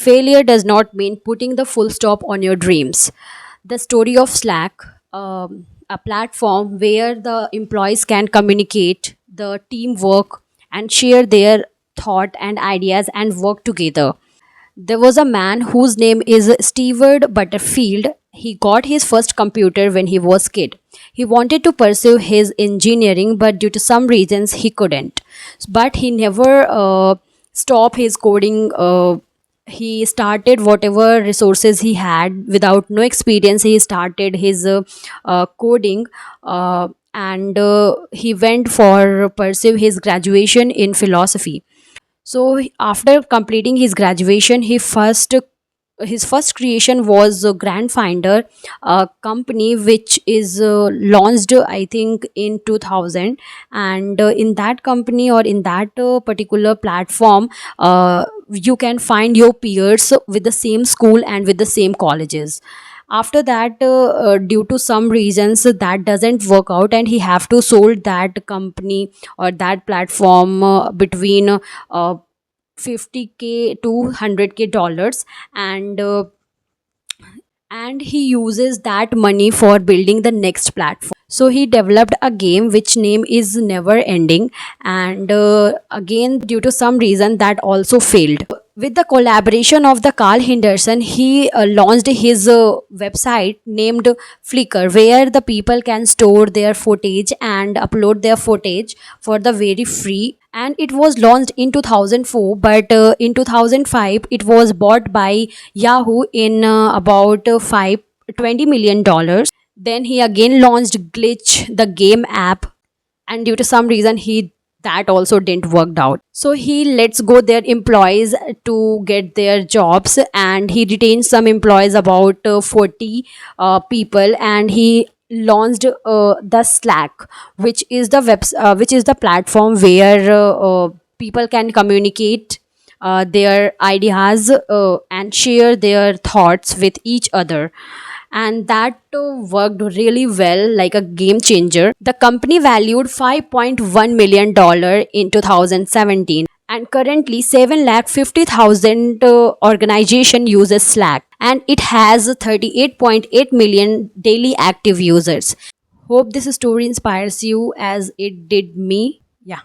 failure does not mean putting the full stop on your dreams. The story of Slack, a platform where the employees can communicate, the teamwork, and share their thought and ideas and work together. There was a man whose name is Stewart Butterfield. He got his first computer when he was kid. He wanted to pursue his engineering, but due to some reasons he couldn't. But he never stopped his coding. He started whatever resources he had without no experience. He started his coding. And he went for pursue his graduation in philosophy. So after completing his graduation, his first creation was Grand Finder, a company which is launched I think in 2000. And in that company, or in that particular platform, you can find your peers with the same school and with the same colleges. After that, due to some reasons, that doesn't work out, and he have to sold that company or that platform between 50K to 100K dollars. And he uses that money for building the next platform. So he developed a game which name is Never Ending. And again, due to some reason, that also failed. With the collaboration of the Carl Henderson, he launched his website named Flickr, where the people can store their footage and upload their footage for the very free. And it was launched in 2004, but in 2005 it was bought by Yahoo in about 5 $20 million. Then he again launched Glitch, the game app, and due to some reason he that also didn't worked out. So he lets go their employees to get their jobs, and he retains some employees, about 40 people. And he launched the Slack, which is the platform where people can communicate their ideas and share their thoughts with each other. And that worked really well, like a game changer. The company valued $5.1 million in 2017, and currently 750,000 organization uses Slack, and it has 38.8 million daily active users. Hope this story inspires you as it did me. Yeah.